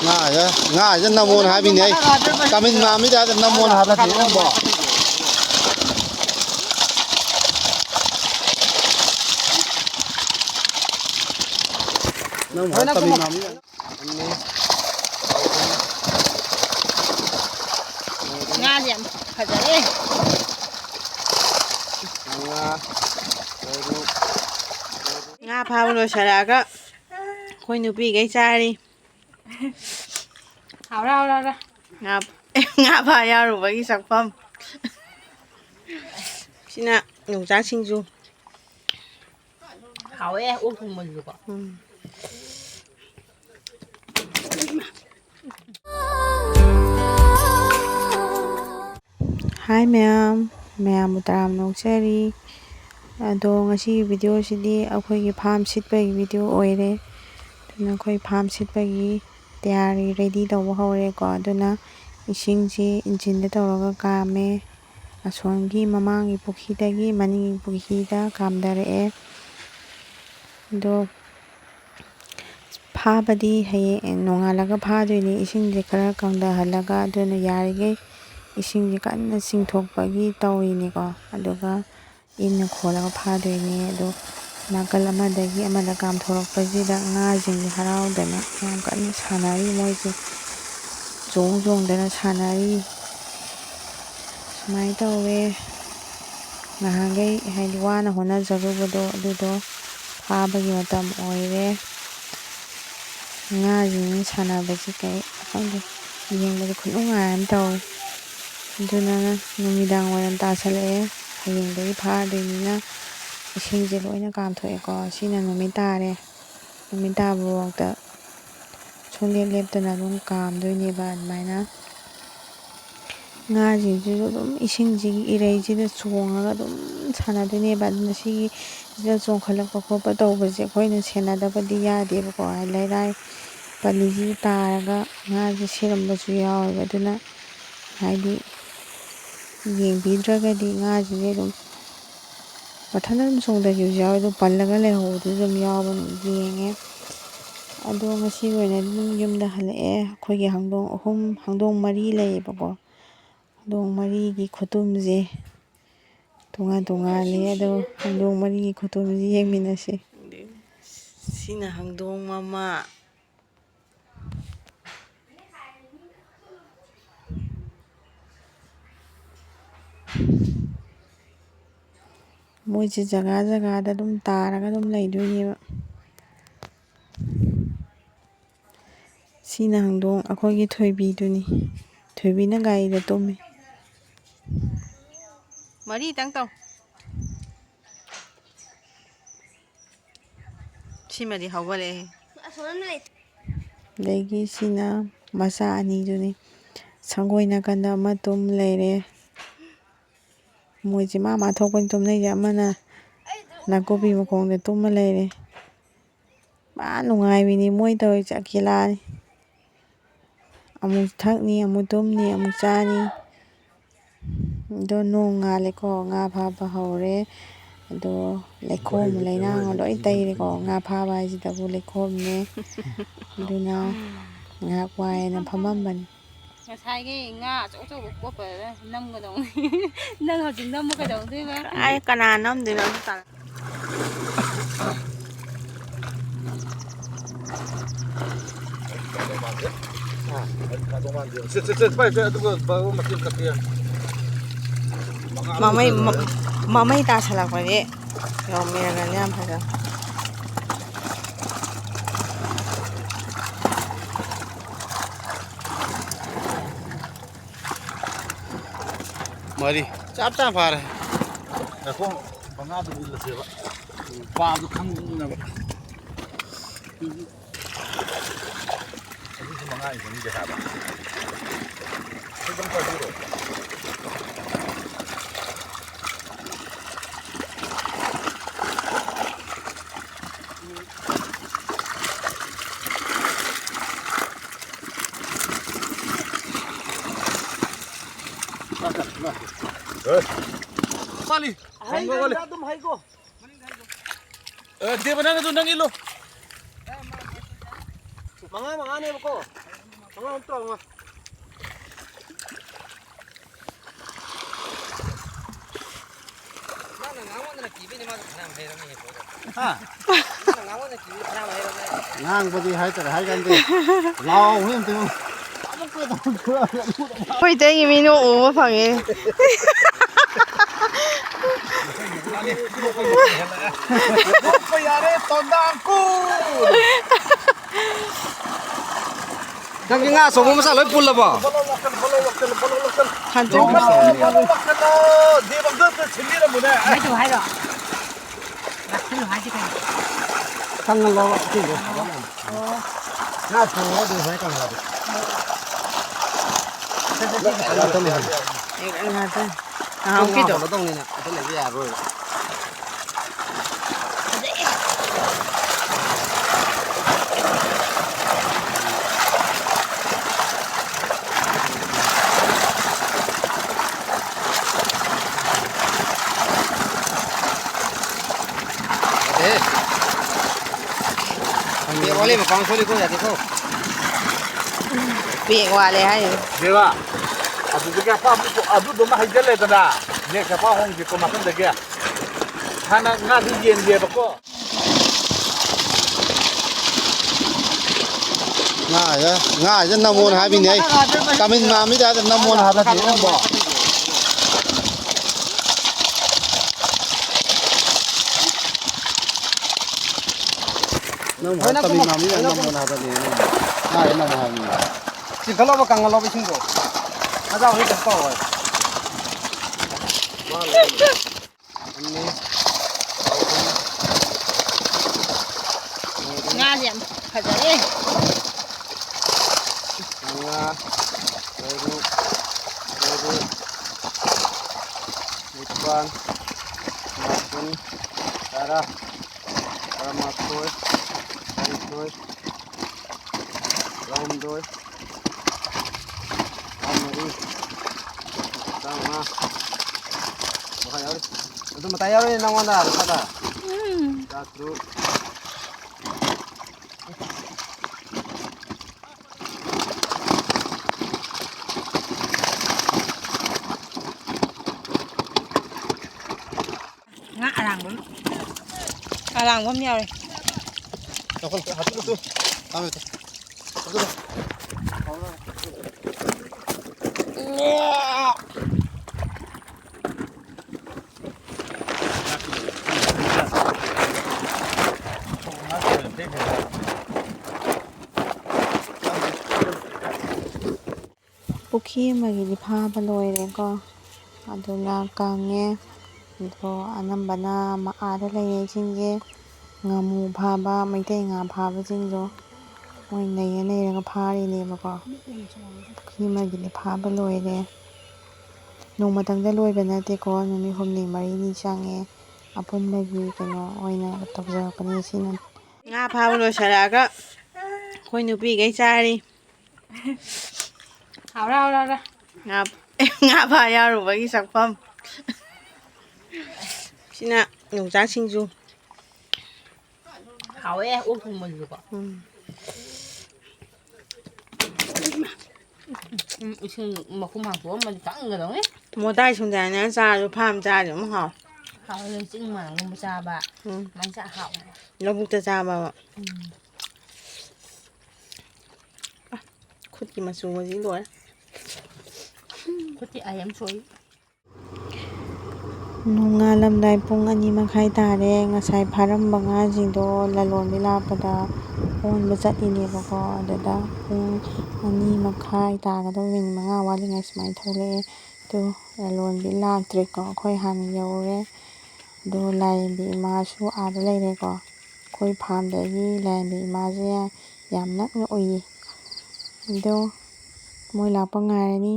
ง่าจะนำมนหาบินไหนกามินมาไม่ได้แต่นำมนหาพระถิ่นนั่งบ่น้ำหอยกามินมาไม่ได้งาเลี้ยงเข้าใจเอ้งาพาไปโรชาดาก็คุยหนูปีกไอ้ใจดิ好了，งาพายาหนูไปกี่สักพัมชินะหนูจ้าชิงจู好诶，我不没有吧。Hi ma'am ꯃꯌꯥꯝꯕꯨ ꯅꯣꯛꯆꯔꯤ ꯑꯗꯣ ꯉꯁꯤꯒꯤ ꯚꯤꯗꯤꯑꯣꯁꯤꯗꯤ ꯑꯩꯈꯣꯏꯒꯤ ꯐꯥꯔꯝ ꯁꯤꯠꯄꯒꯤ ꯚꯤꯗꯤꯑꯣ ꯑꯣꯏꯔꯦ ꯑꯗꯨꯅ ꯑꯩꯈꯣꯏ ꯐꯥꯔꯝ ꯁꯤꯠꯄꯒꯤ ꯇꯌꯥꯔꯤ ꯔꯦꯗꯤ ꯇꯧꯕ ꯍꯧꯔꯦꯀꯣ ꯑꯗꯨꯅ ꯏꯁꯤꯡꯁꯤ ꯏꯟꯖꯤꯟꯗ ꯇꯧꯔꯒ ꯀꯥꯝꯃꯦ ꯑꯁꯣꯝꯒꯤ ꯃꯃꯥꯡꯒꯤ ꯄꯨꯈ꯭ꯔꯤꯗꯒꯤ ꯃꯅꯤꯡꯒꯤ ꯄꯨꯈ꯭ꯔꯤꯗ ꯀꯥꯝꯊꯔꯛꯑꯦ ꯑꯗꯣ ꯐꯥꯕꯗꯤ ꯍꯌꯦꯡ ꯅꯣꯡꯉꯥꯜꯂꯒ ꯐꯥꯗꯣꯏꯅꯦ ꯏꯁꯤꯡꯁꯦ ꯈꯔ ꯀꯪꯊꯍꯜꯂꯒ ꯑꯗꯨꯅ ꯌꯥꯔꯤꯈꯩ 이싱이 깐나 싱톡박이 떠오이니까 아두가 있는 코라가 파도이니 아두 나갈 아마다기 아마다 감토록바지다 나징이 하라우다나 그냥 깐나 사나이 뭐지 종종되는 사나이 스마이 떠오에 나하게 하이와나 호나 저거보도 아두도 파박이 마땀 오이래 나징이 사나바지 까이 아까운데 이행바지 굴웅아람 떠오이 ꯑꯗꯨꯅ ꯅꯨꯃꯤꯗꯥꯡ ꯋꯥꯏꯔꯝ ꯇꯥꯁꯜꯂꯛꯑꯦ ꯍꯌꯦꯡꯗꯒꯤ ꯐꯥꯗꯣꯏꯅꯤꯅ ꯏꯁꯤꯡꯁꯦ ꯂꯣꯏꯅ ꯀꯥꯝꯊꯣꯛꯑꯦꯀꯣ ꯁꯤꯅ ꯅꯨꯃꯤꯠ ꯇꯥꯔꯦ ꯅꯨꯃꯤꯠ ꯇꯥꯕꯐꯥꯎꯗ ꯁꯨꯡꯂꯦꯞ ꯂꯦꯞꯇꯅ ꯑꯗꯨꯝ ꯀꯥꯝꯗꯣꯏꯅꯦꯕ ꯑꯗꯨꯃꯥꯏꯅ ꯉꯥꯁꯤꯡꯁꯤꯁꯨ ꯑꯗꯨꯝ ꯏꯁꯤꯡꯁꯤꯒꯤ ꯏꯔꯩꯁꯤꯗ ꯆꯣꯡꯉꯒ ꯑꯗꯨꯝ ꯁꯥꯟꯅꯗꯣꯏꯅꯦꯕ ꯑꯗꯨꯅ ꯁꯤꯒꯤꯁꯤꯗ ꯆꯣꯡꯈꯠꯂꯛꯄ ꯈꯣꯠꯄ ꯇꯧꯕꯁꯦ ꯑꯩꯈꯣꯏꯅ ꯁꯦꯟꯅꯗꯕꯗꯤ ꯌꯥꯗꯦꯕꯀꯣ ꯂꯩꯔꯥꯏ ꯄꯜꯂꯤꯁꯤ ꯇꯥꯔꯒ ꯉꯥꯁꯦ ꯁꯤꯔꯝꯕꯁꯨ ꯌꯥꯎꯋꯦꯕ ꯑꯗꯨꯅ ꯍꯥꯏꯗꯤ ꯌꯦꯡꯕꯤꯗ꯭ꯔꯒꯗꯤ ꯉꯥꯁꯤꯡꯁꯦ ꯑꯗꯨꯝ ꯃꯊꯟꯇ ꯑꯗꯨꯝ ꯆꯣꯡꯊꯈꯤꯕꯁꯨ ꯌꯥꯎꯋꯦ ꯑꯗꯨꯝ ꯄꯜꯂꯒ ꯂꯩꯍꯧꯕꯗꯨꯁꯨ ꯑꯗꯨꯝ ꯌꯥꯎꯕ ꯌꯦꯡꯉꯦ ꯑꯗꯣ ꯉꯁꯤꯒꯤ ꯑꯣꯏꯅꯗꯤ ꯑꯗꯨꯝ ꯌꯨꯝꯗ ꯍꯜꯂꯛꯑꯦ ꯑꯩꯈꯣꯏꯒꯤ ꯍꯧꯗꯣꯡ 4 ꯂꯩꯌꯦꯕꯀꯣ ꯍꯧꯗꯣꯡ 4ꯒꯤ ꯈꯨꯇꯨꯝꯁꯦ ꯇꯣꯉꯥꯜꯂꯤ ꯑꯗꯣ ꯍꯧꯗꯣꯡ 4ꯒꯤ ꯈꯨꯇꯨꯝꯁꯦ ꯌꯦꯡꯃꯤꯟꯅꯁꯤ ꯁꯤꯅ ꯍꯧꯗꯣꯡ ꯃꯃꯥ ꯃꯣꯏꯁꯦ ꯖꯒꯥꯗ ꯑꯗꯨꯝ ꯇꯥꯔꯒ ꯑꯗꯨꯝ ꯂꯩꯗꯣꯏꯅꯦꯕ ꯁꯤꯅ ꯍꯧꯗꯣꯡ ꯑꯩꯈꯣꯏꯒꯤ ꯊꯣꯏꯕꯤꯗꯨꯅꯤ ꯊꯣꯏꯕꯤꯅ ꯒꯥꯔꯤꯗ ꯇꯨꯝꯃꯤ ꯃꯔꯤꯇꯪ ꯇꯧ ꯁꯤꯃꯗꯤ ꯍꯧꯒꯠꯂꯛꯑꯦ ꯑꯗꯒꯤ ꯁꯤꯅ ꯃꯆꯥ 2ꯗꯨꯅꯤ ꯁꯪꯒꯣꯏ ꯅꯥꯀꯟꯗ ꯑꯃ ꯇꯨꯝ ꯂꯩꯔꯦ ꯃꯣꯏꯁꯦ ꯃꯥ ꯊꯣꯛꯄꯅꯤ ꯇꯨꯝꯅꯩꯁꯦ ꯑꯃꯅ ꯅꯥꯀꯨꯞꯄꯤ ꯃꯈꯣꯡꯗ ꯇꯨꯝꯃ ꯂꯩꯔꯦ ꯅꯨꯡꯉꯥꯏꯕꯤꯅꯤ ꯃꯣꯏ ꯇꯧꯔꯤꯁꯦ ꯑꯀꯤꯂꯥꯅꯤ ꯑꯃꯨꯛ ꯊꯛꯅꯤ ꯑꯃꯨꯛ ꯇꯨꯝꯅꯤ ꯑꯃꯨꯛ ꯆꯥꯅꯤ ꯑꯗꯣ ꯅꯣꯡ ꯉꯥꯜꯂꯦꯀꯣ ꯉꯥ ꯐꯥꯕ ꯍꯧꯔꯦ ꯑꯗꯣ ꯂꯩꯈꯣꯝ ꯂꯩꯅꯥꯡ ꯂꯣꯏ ꯇꯩꯔꯦꯀꯣ ꯉꯥ ꯐꯥꯕ ꯍꯥꯏꯁꯤꯗꯕꯨ ꯂꯩꯈꯣꯝꯅꯦ ꯑꯗꯨꯅ ꯉꯥꯏꯍꯥꯛ ꯋꯥꯏꯅ ꯐꯝꯃꯝꯕꯅꯤ ꯉꯁꯥꯏꯒꯤ ꯉꯥ ꯑꯆꯧ ꯀꯣꯠꯄꯗ ꯅꯝꯒꯗꯧꯅꯤ ꯅꯪ ꯍꯧꯖꯤꯛ ꯅꯝꯃ ꯀꯩꯗꯧꯗꯣꯏꯕ ꯑꯩ ꯀꯅꯥ ꯅꯝꯗꯣꯏꯅꯣ ꯃꯃꯩ ꯇꯥꯁꯜꯂꯛꯄꯁꯦ ꯌꯧꯃꯤꯔꯒꯅꯤ ꯌꯥꯝ ꯐꯖ ꯃꯔꯤ ꯆꯞ ꯐꯥꯔꯦ ꯉꯈꯣ 5ꯗꯨ ꯏꯜꯂꯁꯦꯕ ꯄꯥꯕꯗꯨ ꯈꯪꯅꯕ ꯑꯗꯨꯁꯨ 5 ꯏꯟꯁꯤꯟꯒꯦ ꯍꯥꯏꯕ ꯑꯗꯨꯝ ꯇꯧꯕꯤꯔꯣ 빨리 빨리 좀 하이고 대박 나도 낭일로 망아네 먹고 ꯉꯥꯡꯕꯗꯤ ꯍꯥꯏꯇꯥꯔꯦ ꯍꯥꯏꯒꯟꯗꯦ ꯂꯥꯎꯕꯅ ꯑꯝꯇ ꯃꯩꯇꯩꯒꯤ ꯃꯤ ꯅꯣꯡ ꯎꯕ ꯐꯪꯉꯦ ꯌꯥꯔꯦ ꯇꯣꯟꯗꯥꯡꯀꯨ ꯅꯪꯒꯤ ꯉꯥ ꯑꯆꯧꯕ ꯃꯆꯥ ꯂꯣꯏ ꯄꯨꯜꯂꯕꯣ ꯀꯪꯍꯜꯂꯣ ꯏꯁꯤꯡꯗꯣ ꯉꯥ ꯊꯣꯡꯉꯒ ꯑꯗꯨꯃꯥꯏꯅ ꯀꯪꯍꯜꯂꯣ ꯇꯧꯅꯤꯅ ꯑꯗꯨ ꯂꯩꯕ ꯌꯥꯔꯣꯏ ये वाले में 500 लिखो या देखो เปียกว่าเลยให้ देवा ꯑꯗꯨꯗꯒꯤ ꯑꯗꯨꯗꯨꯃ ꯍꯩꯖꯤꯜꯂꯦꯗꯅ ꯅꯦꯛꯁ ꯑꯄꯥ ꯍꯣꯡꯖꯤꯛꯄ ꯃꯐꯝꯗꯒꯤ ꯍꯥꯟꯅ ꯉꯥꯗꯤ ꯌꯦꯟꯒꯦꯕꯀꯣ ꯉꯥꯁꯦ ꯅꯝꯃꯣꯅ ꯍꯥꯏꯕꯤꯅꯦ ꯑꯩ ꯀꯥꯃꯤꯟ ꯃꯥꯝꯃꯤꯗ ꯅꯝꯃꯣꯅ ꯍꯥꯏꯕ ꯅꯠꯇꯦ ꯅꯪꯕꯣ ꯅꯪ ꯀꯥꯃꯤꯟ ꯃꯥꯝꯃꯤꯗ ꯅꯝꯃꯣꯅ ꯍꯥꯏꯕꯅꯦ ꯉꯥꯁꯦ ꯅꯝꯃꯣ ꯍꯥꯏꯕꯅꯤ चिखलाबा कांगलाबा इसिंदो मजा होई तक पाव है ꯉꯥꯁꯦ ꯌꯥꯝ ꯐꯖꯔꯦ nga baru ikan maupun darah ramatoi doi raundoi amari sama bahaya itu mata yaro yang nangwana ada satu ꯉꯥ ꯑꯔꯥꯡꯕ ꯑꯃ ꯌꯥꯎꯔꯦ 하트도 다음에 또 ꯄꯨꯈ꯭ꯔꯤ ꯑꯃꯒꯤꯗꯤ ꯐꯥꯕ ꯂꯣꯏꯔꯦꯀꯣ ꯑꯗꯨꯅ ꯀꯪꯉꯦ ꯑꯗꯣ ꯑꯅꯝꯕꯅ ꯑꯥꯗ ꯂꯩꯔꯤꯁꯤꯡꯁꯦ ꯉꯥꯃꯨ ꯐꯥꯕ ꯃꯩꯇꯩ ꯉꯥ ꯐꯥꯕꯁꯤꯡꯗꯣ ꯃꯣꯏ ꯅꯩꯔꯒ ꯐꯥꯔꯤꯅꯦꯕꯀோ ꯄꯨꯈ꯭ꯔꯤ ꯑꯃꯒꯤꯗꯤ ꯐꯥꯕ ꯂꯣꯏꯔꯦ ꯅꯣꯡꯃꯇꯪꯗ ꯂꯣꯏꯕ ꯅꯠꯇꯦꯀꯣ ꯅꯨꯃꯤꯠ 5-6 ꯆꯪꯉꯦ ꯑꯄꯨꯟꯕꯒꯤ ꯀꯩꯅꯣ ꯑꯣꯏꯅ ꯇꯧꯖꯔꯛꯄꯅꯤ ꯁꯤꯅ ꯉꯥ ꯐꯥꯕ ꯂꯣꯏꯁꯜꯂꯛꯑꯒ ꯑꯩꯈꯣই ꯅꯨꯄꯤꯈꯩ ꯆꯥꯔꯤ ꯍꯥꯎꯔꯥ ꯉꯥ ꯐꯥ ꯌꯥꯎꯔꯨꯕꯒꯤ ꯆꯥꯛꯐꯝ ꯁꯤꯅ ꯌꯣꯡꯆꯥꯛ ꯁꯤꯡꯖꯨ ꯍꯥꯎꯋꯦ ꯑꯣꯛ ꯊꯣꯡꯕꯁꯨꯀꯣ ꯏꯁꯤꯡ ꯃꯈꯨꯝ ꯍꯥꯡꯇꯣꯛꯑꯝꯃꯗꯤ ꯀꯪꯒꯗꯧꯅꯤ ꯃꯣꯇꯥꯏ ꯁꯨꯡꯗꯥꯏꯅ ꯆꯥꯔꯁꯨ ꯐꯥꯝ ꯆꯥꯔꯁꯨ ꯑꯃꯨꯛ ꯍꯥꯎ ꯍꯥꯎꯋꯦ ꯆꯤꯡ ꯃꯥꯡꯒꯨꯝꯕ ꯆꯥꯕ ꯑꯗꯨꯃꯥꯏꯅ ꯆꯥ ꯍꯥꯎꯋꯦ ꯂꯧꯕꯨꯛꯇ ꯆꯥꯕ ꯈꯨꯠꯀꯤ ꯃꯆꯨꯒꯁꯤ ꯂꯣꯏꯔꯦ ꯈꯨꯠꯇꯤ ꯑꯥꯏ ꯑꯦꯝ ꯁꯣꯔꯤ ꯅꯣꯡꯉꯥꯜꯂꯝꯗꯥꯏ ꯄꯨꯡ 2:30 ꯇꯥꯔꯦ ꯉꯁꯥꯏ ꯐꯥꯔꯝꯕ ꯉꯥꯁꯤꯡꯗꯣ ꯂꯂꯣꯟꯕꯤ ꯂꯥꯛꯄꯗ ꯑꯣꯟꯕ ꯆꯠꯂꯤꯅꯦꯕꯀꯣ ꯑꯗꯨꯗ ꯄꯨꯡ 2:30 ꯇꯥꯒꯗꯧ ꯃꯤꯅꯤꯠ 5 ꯋꯥꯠꯂꯤꯉꯩ ꯁꯨꯃꯥꯏꯅ ꯊꯣꯛꯂꯛꯑꯦ ꯑꯗꯣ ꯂꯂꯣꯟꯕꯤ ꯂꯥꯛꯇ꯭ꯔꯤꯀꯣ ꯑꯩꯈꯣꯏ ꯍꯥꯟꯅ ꯌꯧꯔꯦ ꯑꯗꯣ ꯂꯥꯏꯔꯦꯝꯕꯤ ꯏꯃꯥꯁꯨ ꯑꯥꯗ ꯂꯩꯔꯦꯀꯣ ꯑꯩꯈꯣꯏ ꯐꯥꯔꯝꯗꯒꯤ ꯂꯥꯏꯔꯦꯝꯕꯤ ꯏꯃꯥꯁꯦ ꯌꯥꯝ ꯅꯛꯅ ꯎꯏ ꯑꯗꯣ ꯃꯣꯏ ꯂꯥꯛꯄ ꯉꯥꯏꯔꯅꯤ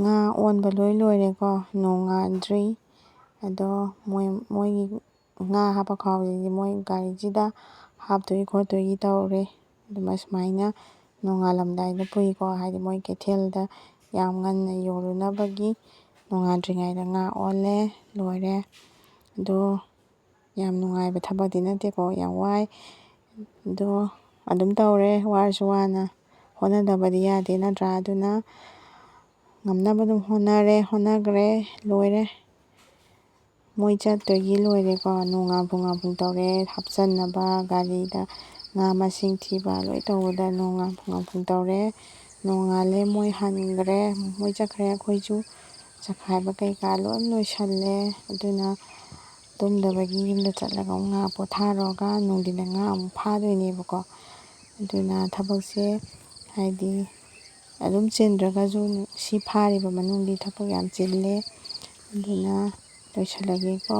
ꯉꯥ ꯑꯣꯟꯕ ꯂꯣꯏꯔꯦꯀꯣ ꯅꯣꯡꯉꯥꯟꯗ꯭ꯔꯤ ꯑꯗꯣ ꯃꯣꯏꯒꯤ ꯉꯥ ꯍꯥꯞꯄ ꯈꯥꯎꯁꯤꯡꯁꯦ ꯃꯣꯏ ꯒꯥꯔꯤꯁꯤꯗ ꯍꯥꯞꯇꯣꯏ ꯈꯣꯠꯇꯣꯏꯒꯤ ꯇꯧꯔꯦ ꯑꯗꯨꯃꯥꯏ ꯁꯨꯃꯥꯏꯅ ꯅꯣꯡꯉꯥꯜꯂꯝꯗꯥꯏꯗ ꯄꯨꯏꯀꯣ ꯍꯥꯏꯗꯤ ꯃꯣꯏ ꯀꯩꯊꯦꯜꯗ ꯌꯥꯝ ꯉꯟꯅ ꯌꯣꯜꯂꯨꯅꯕꯒꯤ ꯅꯣꯡꯉꯥꯟꯗ꯭ꯔꯤꯉꯩꯗ ꯉꯥ ꯑꯣꯜꯂꯦ ꯂꯣꯏꯔꯦ ꯑꯗꯣ ꯌꯥꯝ ꯅꯨꯡꯉꯥꯏꯕ ꯊꯕꯛꯇꯤ ꯅꯠꯇꯦꯀꯣ ꯌꯥꯝ ꯋꯥꯏ ꯑꯗꯣ ꯑꯗꯨꯝ ꯇꯧꯔꯦ ꯋꯥꯔꯁꯨ ꯋꯥꯅ ꯍꯣꯠꯅꯗꯕꯗꯤ ꯌꯥꯗꯦ ꯅꯠꯇ꯭ꯔꯥ ꯑꯗꯨꯅ ꯉꯝꯅꯕ ꯑꯗꯨꯝ ꯍꯣꯠꯅꯈ꯭ꯔꯦ ꯂꯣꯏꯔꯦ ꯃꯣꯏ ꯆꯠꯇꯣꯏꯒꯤ ꯂꯣꯏꯔꯦꯀꯣ ꯅꯣꯡꯉꯥꯟꯐꯨꯡ ꯇꯧꯔꯦ ꯍꯥꯞꯆꯟꯅꯕ ꯒꯥꯔꯤꯗ ꯉꯥ ꯃꯁꯤꯡ ꯊꯤꯕ ꯂꯣꯏ ꯇꯧꯕꯗ ꯅꯣꯡꯉꯥꯟꯐꯨꯡ ꯇꯧꯔꯦ ꯅꯣꯡꯉꯥꯜꯂꯦ ꯃꯣꯏ ꯍꯟꯈ꯭ꯔꯦ ꯃꯣꯏ ꯆꯠꯈ꯭ꯔꯦ ꯑꯩꯈꯣꯏꯁꯨ ꯆꯈꯥꯏꯕ ꯀꯩꯀꯥ ꯂꯣꯏ ꯂꯣꯏꯁꯜꯂꯦ ꯑꯗꯨꯅ ꯇꯨꯝꯗꯕꯒꯤ ꯌꯨꯝꯗ ꯆꯠꯂꯒ ꯑꯃꯨꯛ ꯉꯥ ꯄꯣꯊꯥꯔꯨꯔꯒ ꯅꯨꯡꯊꯤꯟꯗ ꯉꯥ ꯑꯃꯨꯛ ꯐꯥꯗꯣꯏꯅꯦꯕꯀꯣ ꯑꯗꯨꯅ ꯊꯕꯛꯁꯦ ꯍꯥꯏꯗꯤ ꯑꯗꯨꯝ ꯆꯤꯟꯗ꯭ꯔꯒꯁꯨ ꯁꯤ ꯐꯥꯔꯤꯕ ꯃꯅꯨꯡꯗꯤ ꯊꯕꯛ ꯌꯥꯝ ꯆꯤꯜꯂꯦ ꯑꯗꯨꯅ ꯂꯣꯏꯁꯤꯜꯂꯒꯦꯀꯣ